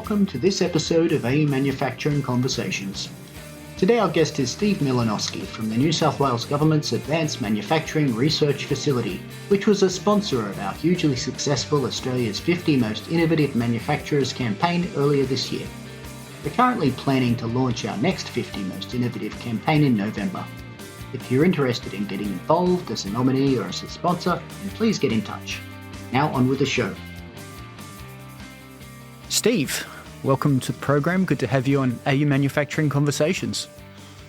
welcome to this episode of AE Manufacturing Conversations. Today our guest is Steve Milanoski from the New South Wales Government's Advanced Manufacturing Research Facility, which was a sponsor of our hugely successful Australia's 50 Most Innovative Manufacturers campaign earlier this year. We're currently planning to launch our next 50 Most Innovative campaign in November. If you're interested in getting involved as a nominee or as a sponsor, then please get in touch. Now on with the show. Steve, welcome to the program. Good to have you on AU Manufacturing Conversations.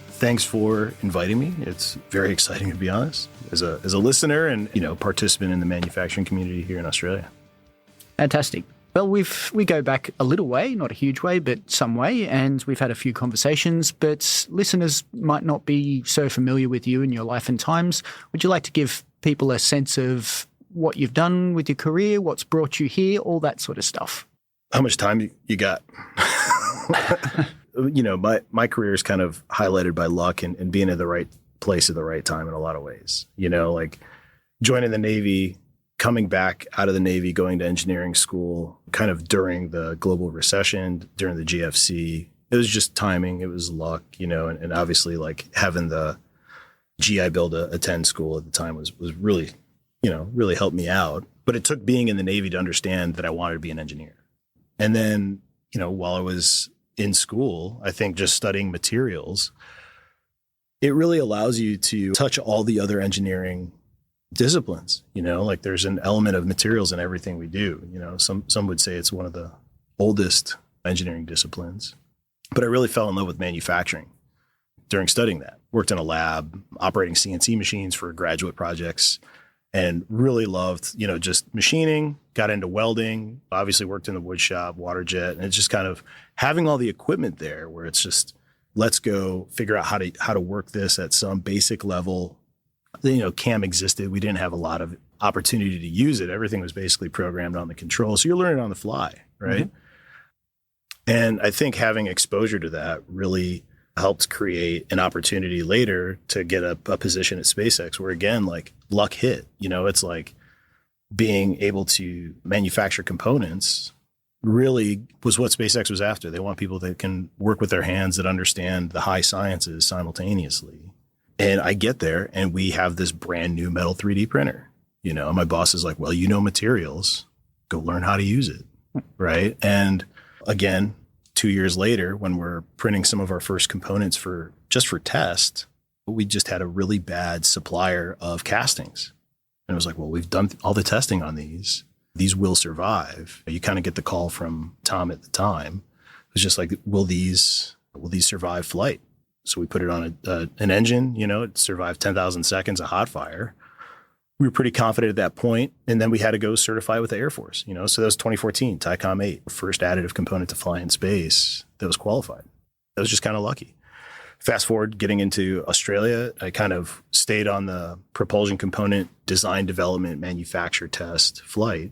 Thanks for inviting me. It's very exciting, to be honest, as a listener and participant in the manufacturing community here in Australia. Fantastic. Well, we go back a little way, not a huge way, but some way, and we've had a few conversations, but listeners might not be so familiar with you and your life and times. Would you like to give people a sense of what you've done with your career, what's brought you here, all that sort of stuff? How much time you got? My career is kind of highlighted by luck and being at the right place at the right time in a lot of ways. Like joining the Navy, coming back out of the Navy, going to engineering school, kind of during the global recession, during the GFC. It was just timing. It was luck, and obviously like having the GI Bill to attend school at the time was really, really helped me out. But it took being in the Navy to understand that I wanted to be an engineer. And then, while I was in school, I think just studying materials, it really allows you to touch all the other engineering disciplines. Like there's an element of materials in everything we do. Some would say it's one of the oldest engineering disciplines. But I really fell in love with manufacturing during studying that. Worked in a lab, operating CNC machines for graduate projects, and really loved, just machining, got into welding, obviously worked in the wood shop, water jet, and it's just kind of having all the equipment there where it's just, let's go figure out how to work this at some basic level. CAM existed. We didn't have a lot of opportunity to use it. Everything was basically programmed on the control. So you're learning on the fly, right? Mm-hmm. And I think having exposure to that really helped create an opportunity later to get a position at SpaceX where, again, like luck hit. It's like being able to manufacture components really was what SpaceX was after. They want people that can work with their hands, that understand the high sciences simultaneously. And I get there and we have this brand new metal 3D printer. My boss is like, well, materials, go learn how to use it. Right. And again, 2 years later, when we're printing some of our first components for test, we just had a really bad supplier of castings. And it was like, well, we've done all the testing on these. These will survive. You kind of get the call from Tom at the time. It was just like, will these survive flight? So we put it on an engine, it survived 10,000 seconds of hot fire. We were pretty confident at that point. And then we had to go certify with the Air Force, So that was 2014, TICOM 8, first additive component to fly in space that was qualified. That was just kind of lucky. Fast forward, getting into Australia, I kind of stayed on the propulsion component design, development, manufacture, test, flight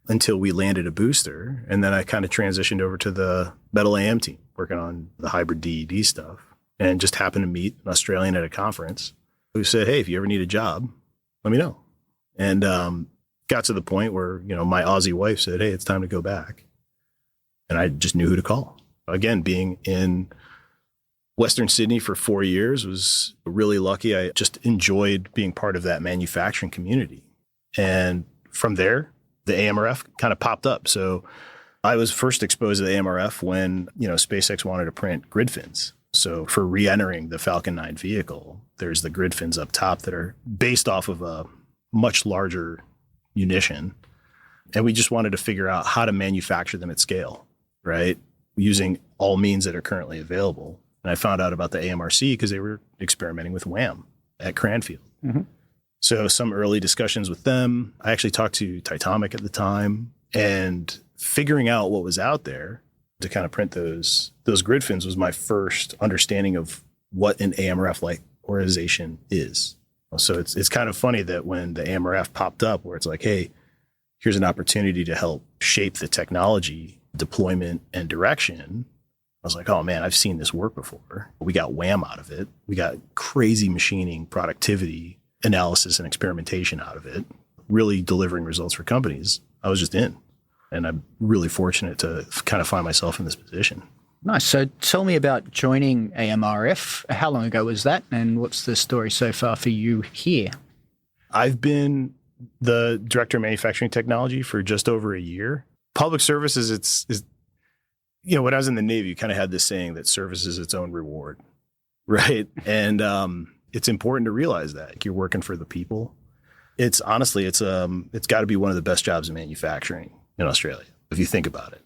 until we landed a booster. And then I kind of transitioned over to the metal AM team, working on the hybrid DED stuff, and just happened to meet an Australian at a conference who said, hey, if you ever need a job, let me know. And got to the point where, my Aussie wife said, hey, it's time to go back. And I just knew who to call. Again, being in Western Sydney for 4 years was really lucky. I just enjoyed being part of that manufacturing community. And from there, the AMRF kind of popped up. So I was first exposed to the AMRF when, SpaceX wanted to print grid fins. So for re-entering the Falcon 9 vehicle, there's the grid fins up top that are based off of a much larger munition. And we just wanted to figure out how to manufacture them at scale, right? Using all means that are currently available. And I found out about the AMRC because they were experimenting with WAM at Cranfield. Mm-hmm. So some early discussions with them. I actually talked to Titomic at the time, and figuring out what was out there to kind of print those grid fins was my first understanding of what an AMRF-like organization is. So it's kind of funny that when the AMRF popped up where it's like, hey, here's an opportunity to help shape the technology, deployment, and direction. I was like, oh man, I've seen this work before. We got WHAM out of it. We got crazy machining, productivity, analysis, and experimentation out of it, really delivering results for companies. I was just in. And I'm really fortunate to kind of find myself in this position. Nice. So tell me about joining AMRF. How long ago was that? And what's the story so far for you here? I've been the director of manufacturing technology for just over a year. Public services, is when I was in the Navy, you kind of had this saying that service is its own reward, right? And it's important to realize that you're working for the people. It's got to be one of the best jobs in manufacturing in Australia, if you think about it.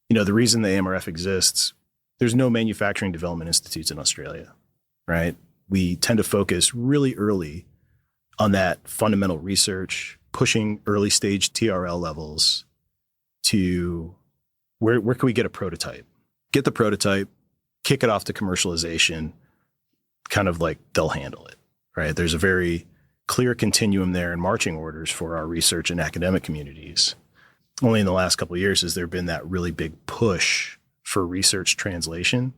The reason the AMRF exists, there's no manufacturing development institutes in Australia, right? We tend to focus really early on that fundamental research, pushing early stage TRL levels to where can we get a prototype? Get the prototype, kick it off to commercialization, kind of like they'll handle it, right? There's a very clear continuum there in marching orders for our research and academic communities. Only in the last couple of years has there been that really big push for research translation,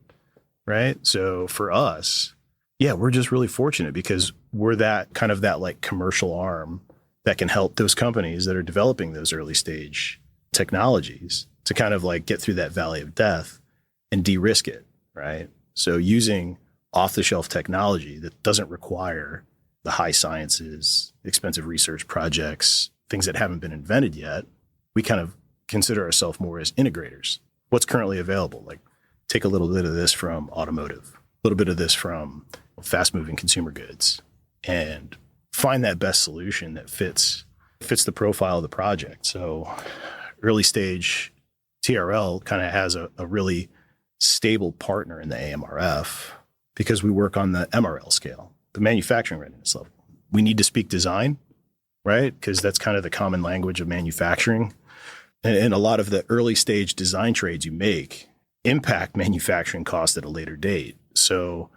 right? So for us, we're just really fortunate because we're that kind of that like commercial arm that can help those companies that are developing those early stage technologies to kind of like get through that valley of death and de-risk it, right? So using off-the-shelf technology that doesn't require the high sciences, expensive research projects, things that haven't been invented yet, we kind of consider ourselves more as integrators. What's currently available? Like take a little bit of this from automotive, a little bit of this from fast-moving consumer goods, and find that best solution that fits the profile of the project. So early stage TRL kind of has a really stable partner in the AMRF because we work on the MRL scale, the manufacturing readiness level. We need to speak design, right? Because that's kind of the common language of manufacturing. And a lot of the early stage design trades you make impact manufacturing costs at a later date. So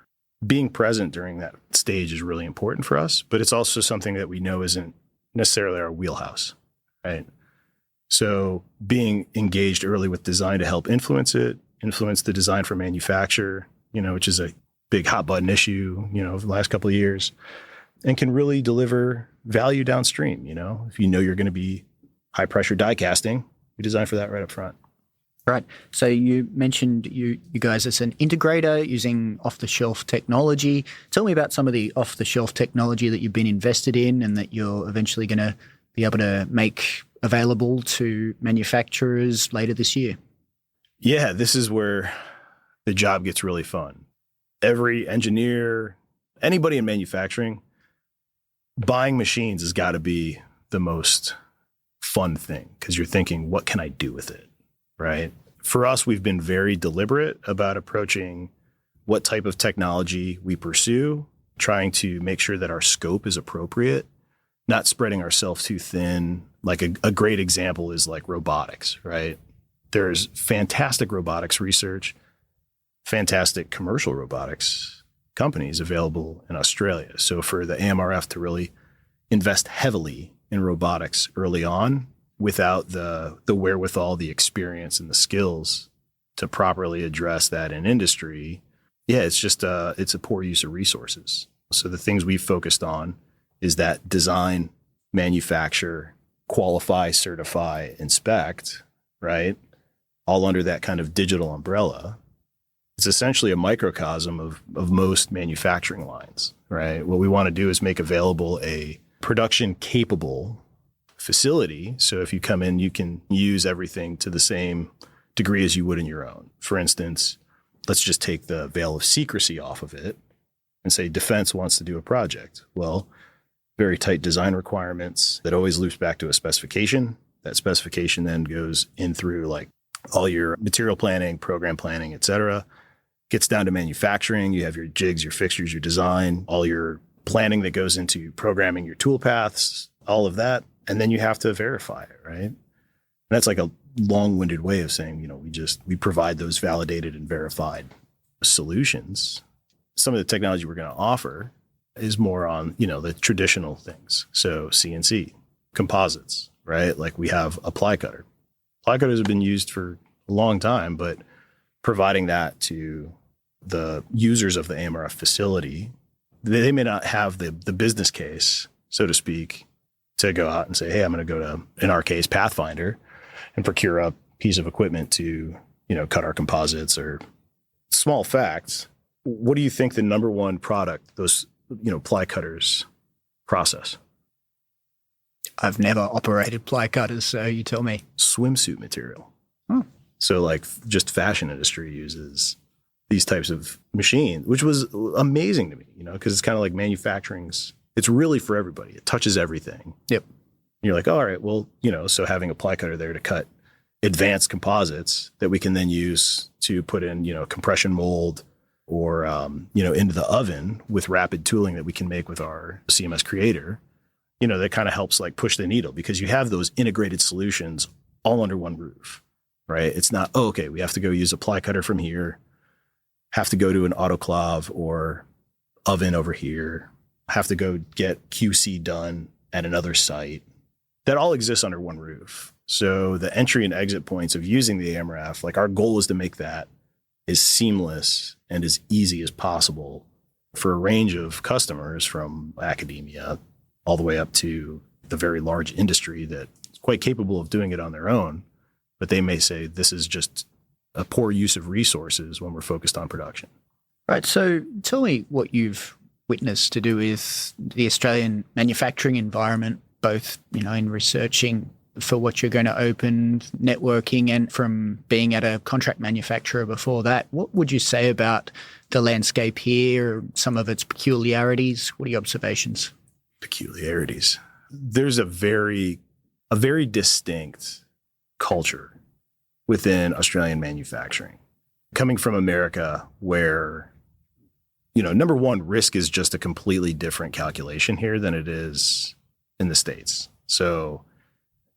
being present during that stage is really important for us, but it's also something that we know isn't necessarily our wheelhouse, right? So being engaged early with design to help influence the design for manufacture, which is a big hot button issue, over the last couple of years, and can really deliver value downstream. If you're going to be high pressure die casting, we design for that right up front. Right. So you mentioned you guys as an integrator using off-the-shelf technology. Tell me about some of the off-the-shelf technology that you've been invested in and that you're eventually going to be able to make available to manufacturers later this year. Yeah, this is where the job gets really fun. Every engineer, anybody in manufacturing, buying machines has got to be the most fun thing because you're thinking, what can I do with it? Right. For us, we've been very deliberate about approaching what type of technology we pursue, trying to make sure that our scope is appropriate, not spreading ourselves too thin. Like a great example is like robotics, right? There's fantastic robotics research, fantastic commercial robotics companies available in Australia. So for the AMRF to really invest heavily in robotics early on, without the wherewithal, the experience, and the skills to properly address that in industry, it's just it's a poor use of resources. So the things we've focused on is that design, manufacture, qualify, certify, inspect, right? All under that kind of digital umbrella. It's essentially a microcosm of most manufacturing lines, right? What we want to do is make available a production capable facility. So if you come in, you can use everything to the same degree as you would in your own. For instance, let's just take the veil of secrecy off of it and say defense wants to do a project. Well, very tight design requirements that always loops back to a specification. That specification then goes in through like all your material planning, program planning, et cetera. Gets down to manufacturing. You have your jigs, your fixtures, your design, all your planning that goes into programming your tool paths, all of that. And then you have to verify it, right? And that's like a long-winded way of saying, we provide those validated and verified solutions. Some of the technology we're going to offer is more on, the traditional things. So CNC, composites, right? Like we have a ply cutter. Ply cutters have been used for a long time, but providing that to the users of the AMRF facility, they may not have the business case, so to speak, to go out and say, hey, I'm going to go to, in our case, Pathfinder, and procure a piece of equipment to, cut our composites. Or small facts. What do you think the number one product those, ply cutters process? I've never operated ply cutters, so you tell me. Swimsuit material. Oh. So like just fashion industry uses these types of machines, which was amazing to me, because it's kind of like manufacturing's, it's really for everybody. It touches everything. Yep. And you're like, oh, all right, well, so having a ply cutter there to cut advanced composites that we can then use to put in, compression mold or, into the oven with rapid tooling that we can make with our CMS creator, that kind of helps like push the needle, because you have those integrated solutions all under one roof, right? It's not, oh, okay, we have to go use a ply cutter from here, have to go to an autoclave or oven over here, have to go get QC done at another site. That all exists under one roof. So the entry and exit points of using the AMRF, like our goal is to make that as seamless and as easy as possible for a range of customers, from academia all the way up to the very large industry that is quite capable of doing it on their own. But they may say this is just a poor use of resources when we're focused on production. Right. So tell me what you've witnessed to do with the Australian manufacturing environment, both, in researching for what you're going to open, networking, and from being at a contract manufacturer before that. What would you say about the landscape here, some of its peculiarities? What are your observations? Peculiarities. There's a very distinct culture within Australian manufacturing. Coming from America, where, number one, risk is just a completely different calculation here than it is in the States. So,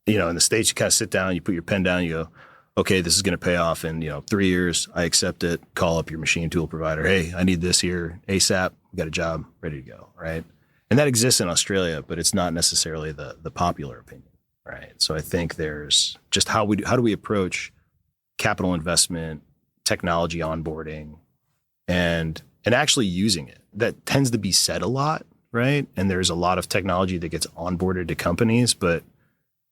in the States, you kind of sit down, you put your pen down, you go, okay, this is going to pay off in, 3 years. I accept it. Call up your machine tool provider. Hey, I need this here ASAP. We got a job ready to go. Right. And that exists in Australia, but it's not necessarily the popular opinion. Right. So I think there's just how do we approach capital investment, technology onboarding, and actually using it. That tends to be said a lot. Right. And there's a lot of technology that gets onboarded to companies, but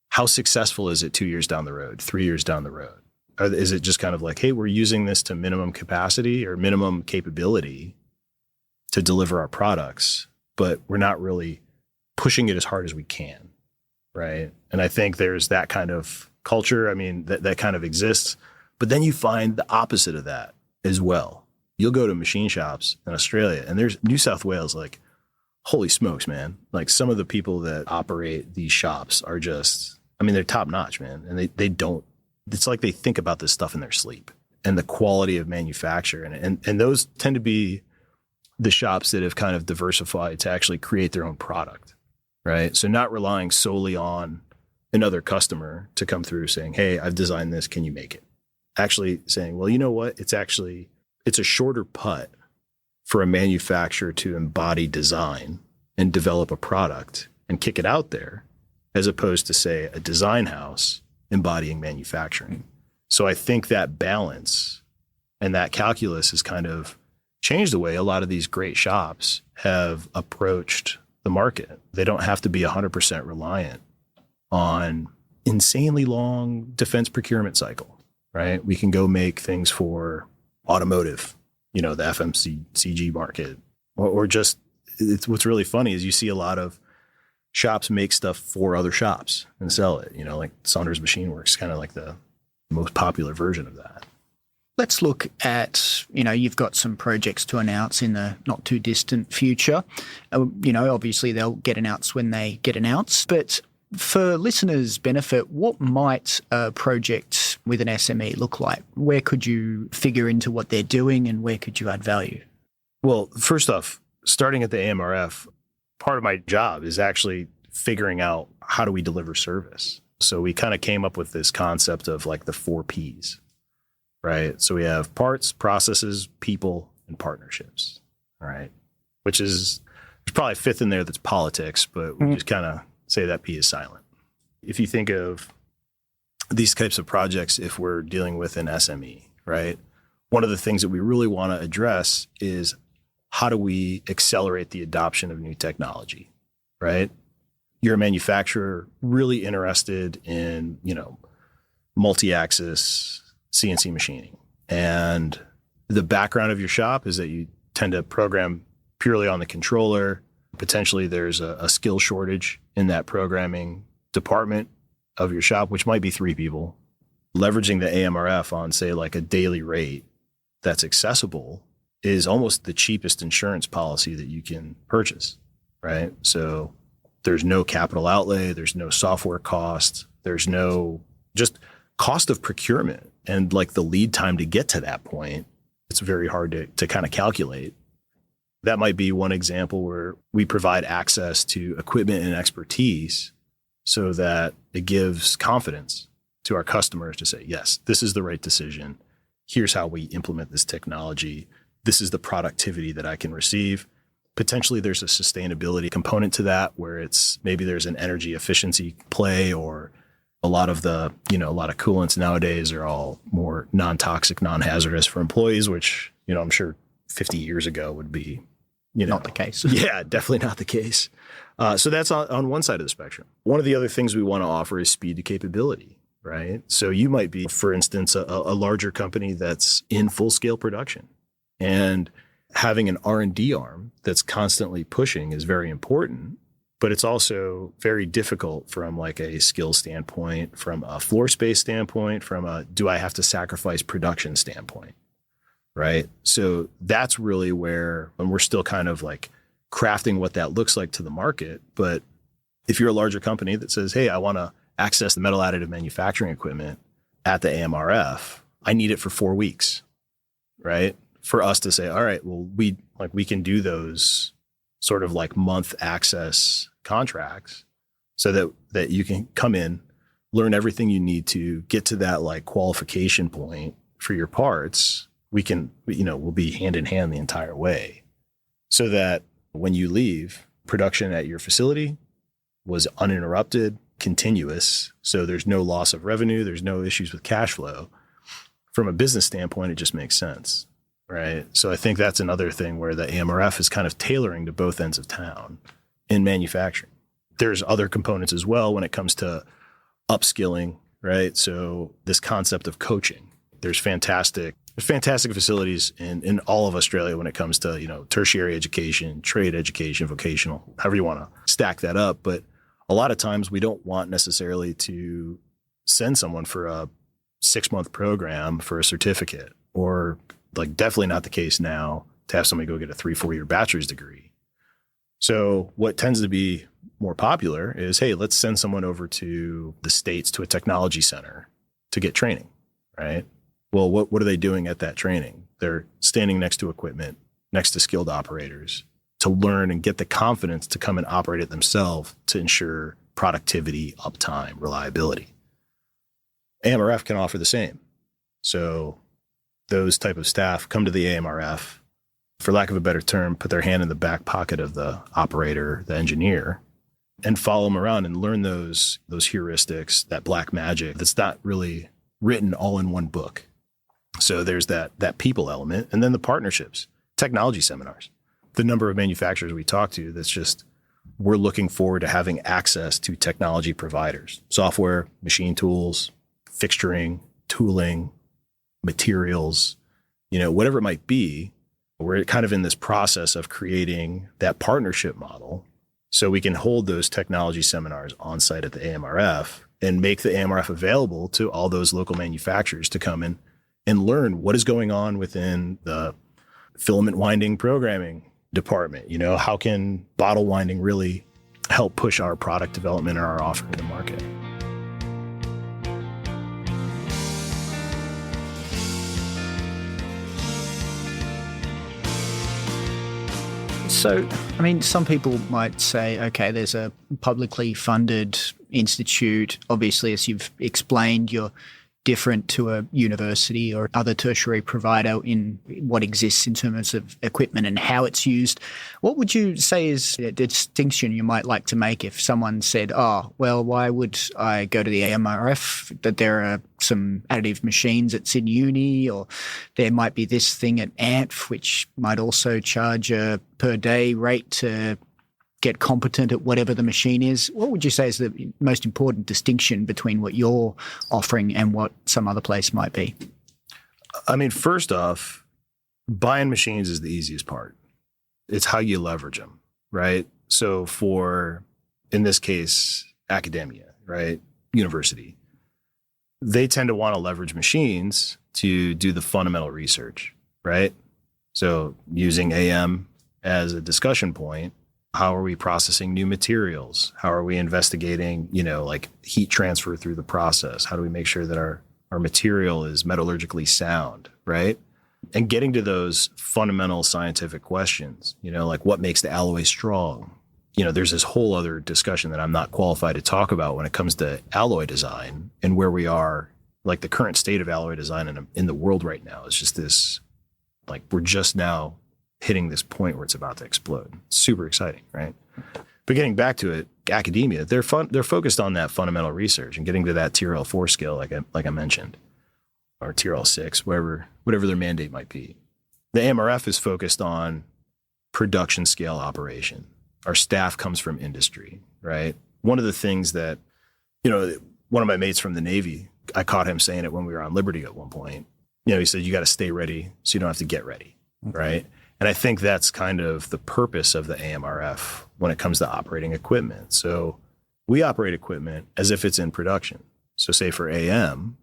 how successful is it 2 years down the road, 3 years down the road? Or is it just kind of like, hey, we're using this to minimum capacity or minimum capability to deliver our products, but we're not really pushing it as hard as we can, right? And I think there's that kind of culture. I mean, that kind of exists. But then you find the opposite of that as well. You'll go to machine shops in Australia, and there's New South Wales, like, holy smokes, man. Like, some of the people that operate these shops are just, they're top notch, man. And they don't, it's like they think about this stuff in their sleep, and the quality of manufacture. And those tend to be the shops that have kind of diversified to actually create their own product, right? So not relying solely on another customer to come through saying, hey, I've designed this, can you make it? Actually saying, well, you know what? It's a shorter putt for a manufacturer to embody design and develop a product and kick it out there, as opposed to, say, a design house embodying manufacturing. So I think that balance and that calculus has kind of changed the way a lot of these great shops have approached the market. They don't have to be 100% reliant on insanely long defense procurement cycle, right? We can go make things for automotive, the FMCG market, or just, what's really funny is you see a lot of shops make stuff for other shops and sell it, like Saunders Machine Works, kind of like the most popular version of that. Let's look at, you've got some projects to announce in the not too distant future. Obviously they'll get announced when they get announced, but for listeners' benefit, what might a project with an SME look like? Where could you figure into what they're doing, and where could you add value? Well, first off, starting at the AMRF, part of my job is actually figuring out how do we deliver service. So we kind of came up with this concept of like the 4 Ps, right? So we have parts, processes, people, and partnerships, right? Which is, there's probably a 5th in there that's politics, but we just kind of say that P is silent. If you think of these types of projects, if we're dealing with an SME, right? One of the things that we really want to address is, how do we accelerate the adoption of new technology, right? You're a manufacturer really interested in, multi-axis CNC machining. And the background of your shop is that you tend to program purely on the controller. Potentially there's a skill shortage in that programming department of your shop, which might be 3 people. Leveraging the AMRF on, say, like a daily rate that's accessible is almost the cheapest insurance policy that you can purchase, right? So there's no capital outlay, there's no software cost, there's no just cost of procurement, and like the lead time to get to that point, it's very hard to kind of calculate. That might be one example where we provide access to equipment and expertise so that it gives confidence to our customers to say, yes, this is the right decision. Here's how we implement this technology. This is the productivity that I can receive. Potentially there's a sustainability component to that where it's maybe there's an energy efficiency play, or a lot of coolants nowadays are all more non-toxic, non-hazardous for employees, which, I'm sure 50 years ago would be, not the case. Yeah, definitely not the case. So that's on one side of the spectrum. One of the other things we want to offer is speed to capability, right? So you might be, for instance, a larger company that's in full-scale production, and having an R&D arm that's constantly pushing is very important. But it's also very difficult from like a skill standpoint, from a floor space standpoint, from a do I have to sacrifice production standpoint, right? So that's really where, and we're still kind of like crafting what that looks like to the market. But if you're a larger company that says, hey, I want to access the metal additive manufacturing equipment at the AMRF, I need it for 4 weeks, right? For us to say, all right, well, we can do those sort of like month access contracts so that you can come in, learn everything you need to get to that like qualification point for your parts. We'll be hand in hand the entire way, so that when you leave, production at your facility was uninterrupted, continuous. So there's no loss of revenue. There's no issues with cash flow. From a business standpoint, it just makes sense. Right. So I think that's another thing where the AMRF is kind of tailoring to both ends of town in manufacturing. There's other components as well when it comes to upskilling, right? So this concept of coaching, there's fantastic facilities in all of Australia when it comes to, tertiary education, trade education, vocational, however you want to stack that up. But a lot of times we don't want necessarily to send someone for a 6-month program for a certificate, or like definitely not the case now to have somebody go get a 3-4 year bachelor's degree. So what tends to be more popular is, hey, let's send someone over to the States to a technology center to get training, right? Well, what are they doing at that training? They're standing next to equipment, next to skilled operators to learn and get the confidence to come and operate it themselves to ensure productivity, uptime, reliability. AMRF can offer the same. So those type of staff come to the AMRF, for lack of a better term, put their hand in the back pocket of the operator, the engineer, and follow them around and learn those heuristics, that black magic that's not really written all in one book. So there's that people element, and then the partnerships, technology seminars. The number of manufacturers we talk to, that's just, we're looking forward to having access to technology providers, software, machine tools, fixturing, tooling, materials, whatever it might be. We're kind of in this process of creating that partnership model so we can hold those technology seminars on site at the AMRF and make the AMRF available to all those local manufacturers to come in and learn what is going on within the filament winding programming department. How can bottle winding really help push our product development or our offering to market? So, some people might say, okay, there's a publicly funded institute. Obviously, as you've explained, you're different to a university or other tertiary provider in what exists in terms of equipment and how it's used. What would you say is a distinction you might like to make if someone said, oh, well, why would I go to the AMRF? That there are some additive machines that's in uni, or there might be this thing at ANTF, which might also charge a per day rate to get competent at whatever the machine is. What would you say is the most important distinction between what you're offering and what some other place might be? I mean, first off, buying machines is the easiest part. It's how you leverage them, right? So for, in this case, academia, right? University, they tend to want to leverage machines to do the fundamental research, right? So using AM as a discussion point, how are we processing new materials? How are we investigating, like heat transfer through the process? How do we make sure that our material is metallurgically sound, right? And getting to those fundamental scientific questions, like what makes the alloy strong? There's this whole other discussion that I'm not qualified to talk about when it comes to alloy design and where we are, like the current state of alloy design in the world right now is just this, like we're just now hitting this point where it's about to explode. It's super exciting, right? But getting back to it, academia, they're focused on that fundamental research and getting to that Tier L4 skill, like I mentioned, or Tier L6, whatever their mandate might be. The AMRF is focused on production scale operation. Our staff comes from industry, right? One of the things that, one of my mates from the Navy, I caught him saying it when we were on Liberty at one point. He said, you got to stay ready so you don't have to get ready, right? And I think that's kind of the purpose of the AMRF when it comes to operating equipment. So we operate equipment as if it's in production. So say for AM,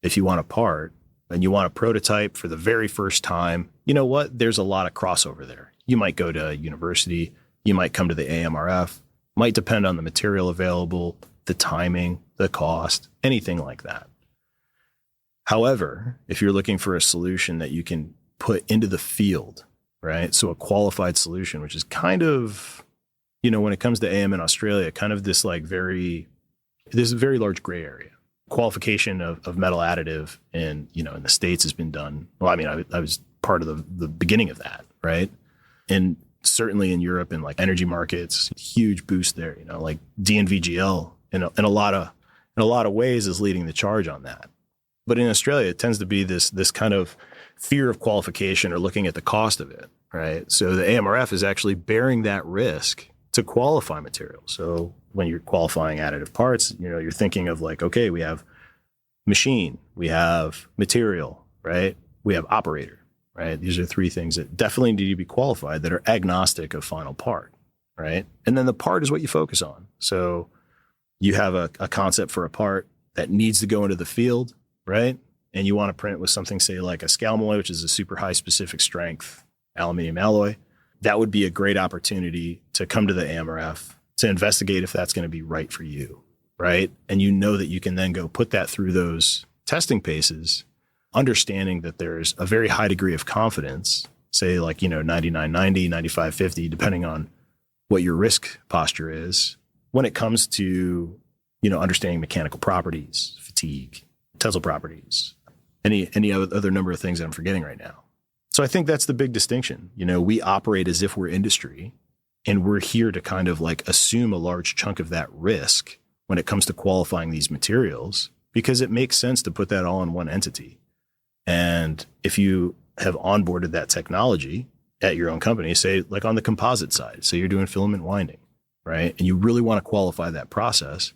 if you want a part and you want a prototype for the very first time, you know what? There's a lot of crossover there. You might go to a university, you might come to the AMRF, might depend on the material available, the timing, the cost, anything like that. However, if you're looking for a solution that you can put into the field, right? So a qualified solution, which is kind of, when it comes to AM in Australia, kind of this there's a very large gray area. Qualification of metal additive in the States has been done. Well, I mean, I was part of the beginning of that, right? And certainly in Europe and like energy markets, huge boost there, like DNVGL in a lot of ways is leading the charge on that. But in Australia, it tends to be this kind of fear of qualification or looking at the cost of it, right? So the AMRF is actually bearing that risk to qualify material. So when you're qualifying additive parts, you're thinking of like, okay, we have machine, we have material, right? We have operator, right? These are three things that definitely need to be qualified that are agnostic of final part, right? And then the part is what you focus on. So you have a concept for a part that needs to go into the field, right? And you want to print with something, say like a scalmalloy, which is a super high specific strength aluminum alloy. That would be a great opportunity to come to the AMRF to investigate if that's going to be right for you, right? And that you can then go put that through those testing paces, understanding that there's a very high degree of confidence, say like, 99.90, 95.50, depending on what your risk posture is when it comes to, understanding mechanical properties, fatigue, tensile properties, any other number of things that I'm forgetting right now. So I think that's the big distinction. We operate as if we're industry and we're here to kind of like assume a large chunk of that risk when it comes to qualifying these materials, because it makes sense to put that all in one entity. And if you have onboarded that technology at your own company, say like on the composite side, so you're doing filament winding, right? And you really want to qualify that process,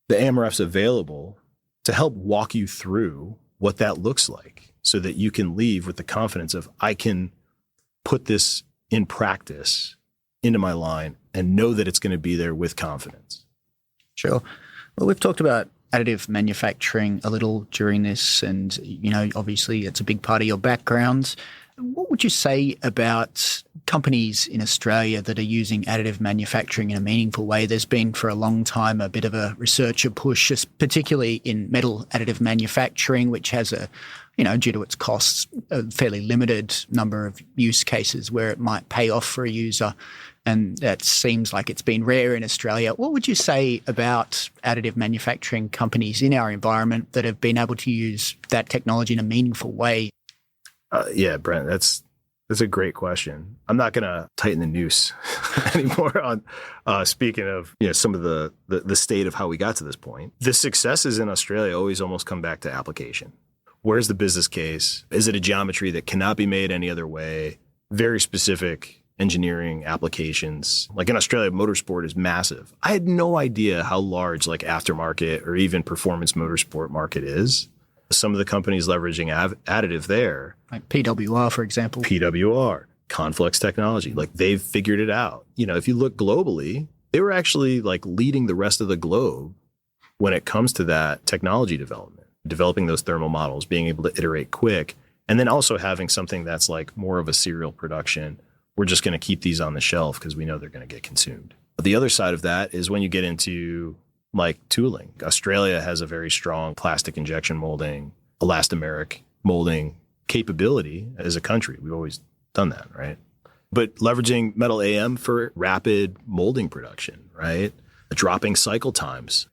the AMRF's available to help walk you through what that looks like so that you can leave with the confidence of, I can put this in practice into my line and know that it's going to be there with confidence. Sure. Well, we've talked about additive manufacturing a little during this, and, obviously it's a big part of your background. What would you say about companies in Australia that are using additive manufacturing in a meaningful way? There's been for a long time a bit of a researcher push, particularly in metal additive manufacturing, which has due to its costs, a fairly limited number of use cases where it might pay off for a user. And that seems like it's been rare in Australia. What would you say about additive manufacturing companies in our environment that have been able to use that technology in a meaningful way? Yeah, Brent, that's a great question. I'm not going to tighten the noose anymore on speaking of some of the state of how we got to this point. The successes in Australia always almost come back to application. Where's the business case? Is it a geometry that cannot be made any other way? Very specific engineering applications. Like in Australia, motorsport is massive. I had no idea how large like aftermarket or even performance motorsport market is. Some of the companies leveraging additive there. Like PWR, for example. PWR, Conflux Technology, like they've figured it out. You know, if you look globally, they were actually like leading the rest of the globe when it comes to that technology development, developing those thermal models, being able to iterate quick, and then also having something that's like more of a serial production. We're just going to keep these on the shelf because we know they're going to get consumed. But the other side of that is when you get into like tooling. Australia has a very strong plastic injection molding, elastomeric molding capability as a country. We've always done that, right? But leveraging metal AM for rapid molding production, right? Dropping cycle times.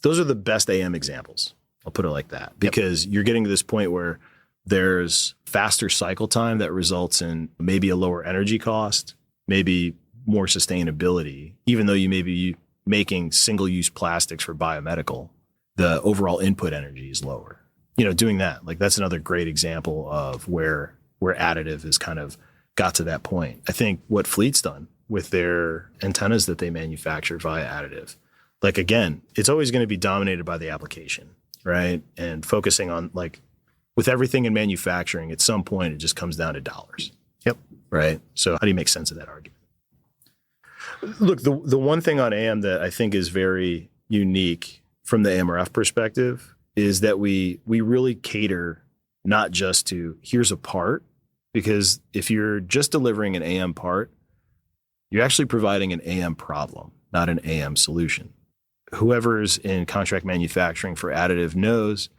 Those are the best AM examples. I'll put it like that because you're getting to this point where there's faster cycle time that results in maybe a lower energy cost, maybe more sustainability, even though you may be making single-use plastics for biomedical, the overall input energy is lower. You know, doing that, like that's another great example of where additive has kind of got to that point. I think what Fleet's done with their antennas that they manufacture via additive, like again, it's always going to be dominated by the application, right? And focusing on like, with everything in manufacturing, at some point, it just comes down to dollars. Yep. Right. So how do you make sense of that argument? Look, the one thing on AM that I think is very unique from the AMRF perspective is that we really cater not just to here's a part, because if you're just delivering an AM part, you're actually providing an AM problem, not an AM solution. Whoever's in contract manufacturing for additive knows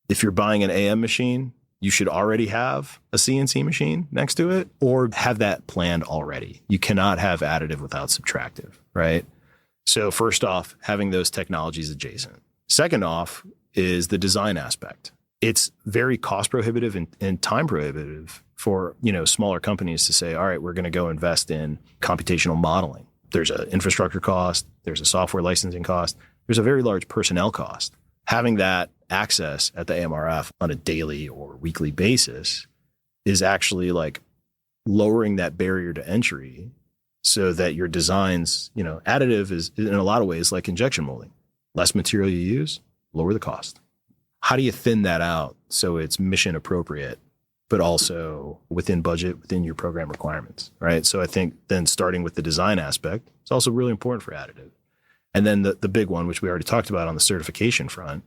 if you're buying an AM machine, you should already have a CNC machine next to it or have that planned already. You cannot have additive without subtractive, right? So first off, having those technologies adjacent. Second off is the design aspect. It's very cost prohibitive and time prohibitive for, you know, smaller companies to say, all right, we're going to go invest in computational modeling. There's an infrastructure cost. There's a software licensing cost. There's a very large personnel cost. Having that access at the AMRF on a daily or weekly basis is actually like lowering that barrier to entry so that your designs, you know, additive is in a lot of ways like injection molding. Less material you use, lower the cost. How do you thin that out so it's mission appropriate, but also within budget, within your program requirements, right? So I think then starting with the design aspect is also really important for additive. And then the big one, which we already talked about on the certification front,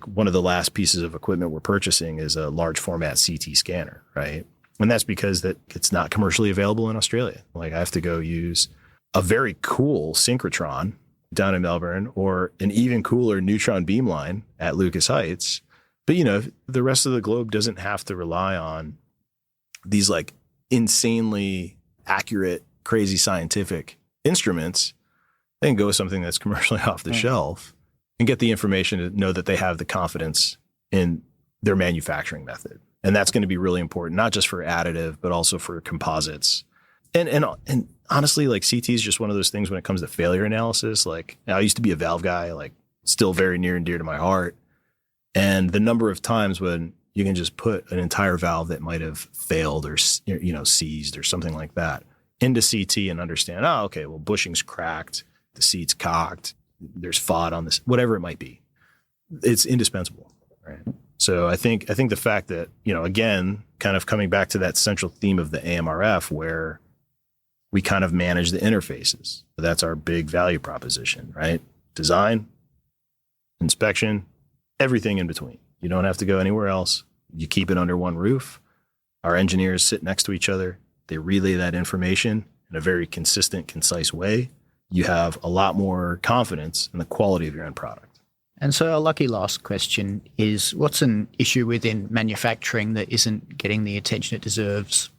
one of the last pieces of equipment we're purchasing is a large format CT scanner, right? And that's because that it's not commercially available in Australia. Like I have to go use a very cool synchrotron down in Melbourne or an even cooler neutron beamline at Lucas Heights. But, you know, the rest of the globe doesn't have to rely on these like insanely accurate, crazy scientific instruments. They can go with something that's commercially off the shelf and get the information to know that they have the confidence in their manufacturing method. And that's going to be really important, not just for additive, but also for composites. And honestly, like CT is just one of those things when it comes to failure analysis. Like I used to be a valve guy, like still very near and dear to my heart. And the number of times when you can just put an entire valve that might have failed or, you know, seized or something like that into CT and understand, oh, okay, well, bushing's cracked. The seat's cocked, there's FOD on this, whatever it might be. It's indispensable, right? So I think the fact that, you know, again, kind of coming back to that central theme of the AMRF where we kind of manage the interfaces. That's our big value proposition, right? Design, inspection, everything in between. You don't have to go anywhere else. You keep it under one roof. Our engineers sit next to each other. They relay that information in a very consistent, concise way. You have a lot more confidence in the quality of your end product. And so our lucky last question is, what's an issue within manufacturing that isn't getting the attention it deserves?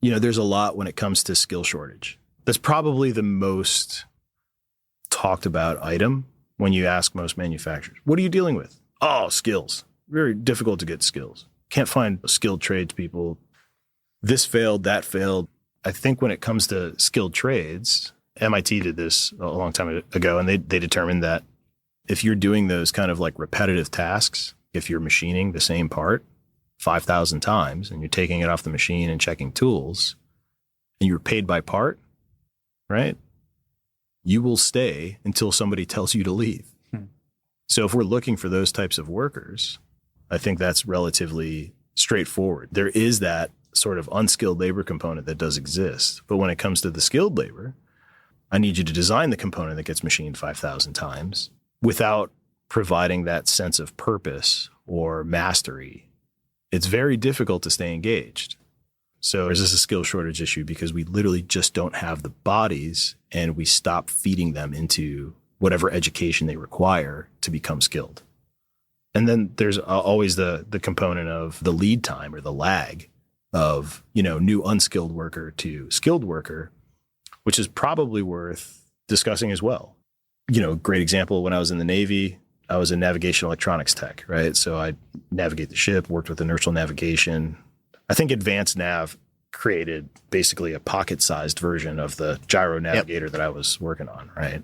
You know, there's a lot when it comes to skill shortage. That's probably the most talked about item when you ask most manufacturers. What are you dealing with? Oh, skills. Very difficult to get skills. Can't find skilled tradespeople. This failed, that failed. I think when it comes to skilled trades, MIT did this a long time ago, and they determined that if you're doing those kind of like repetitive tasks, if you're machining the same part 5,000 times and you're taking it off the machine and checking tools, and you're paid by part, right? You will stay until somebody tells you to leave. So if we're looking for those types of workers, I think that's relatively straightforward. There is that sort of unskilled labor component that does exist. But when it comes to the skilled labor, I need you to design the component that gets machined 5,000 times without providing that sense of purpose or mastery. It's very difficult to stay engaged. So there's this a skill shortage issue because we literally just don't have the bodies, and we stop feeding them into whatever education they require to become skilled. And then there's always the component of the lead time or the lag of, new unskilled worker to skilled worker, which is probably worth discussing as well. Great example, when I was in the Navy, I was a navigation electronics tech, right? So I navigate the ship, worked with inertial navigation. I think Advanced Nav created basically a pocket-sized version of the gyro navigator that I was working on, right?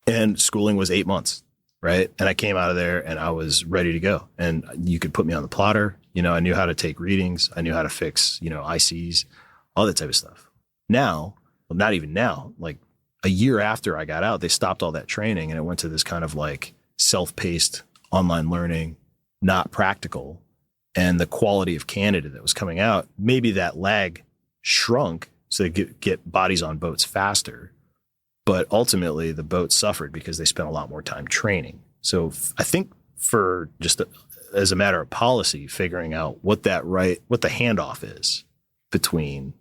And schooling was 8 months, right? And I came out of there and I was ready to go. And you could put me on the plotter. I knew how to take readings. I knew how to fix, ICs, all that type of stuff. Now, well, not even now, like a year after I got out, they stopped all that training and it went to this kind of like self-paced online learning, not practical. And the quality of candidate that was coming out, maybe that lag shrunk so they get bodies on boats faster. But ultimately, the boat suffered because they spent a lot more time training. So I think for just as a matter of policy, figuring out what the handoff is between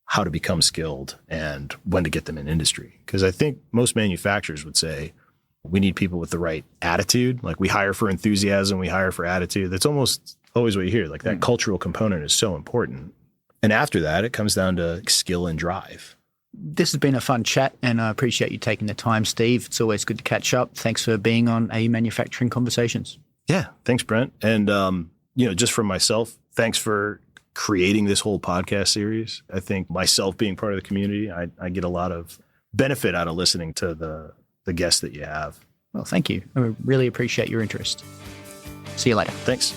how to become skilled and when to get them in industry. Because I think most manufacturers would say we need people with the right attitude. Like we hire for enthusiasm, we hire for attitude. That's almost always what you hear. Like that cultural component is so important. And after that, it comes down to skill and drive. This has been a fun chat, and I appreciate you taking the time, Steve. It's always good to catch up. Thanks for being on AE Manufacturing Conversations. Yeah, thanks, Brent. And, just for myself, thanks for creating this whole podcast series. I think myself being part of the community, I get a lot of benefit out of listening to the guests that you have. Well, thank you. I really appreciate your interest. See you later. Thanks.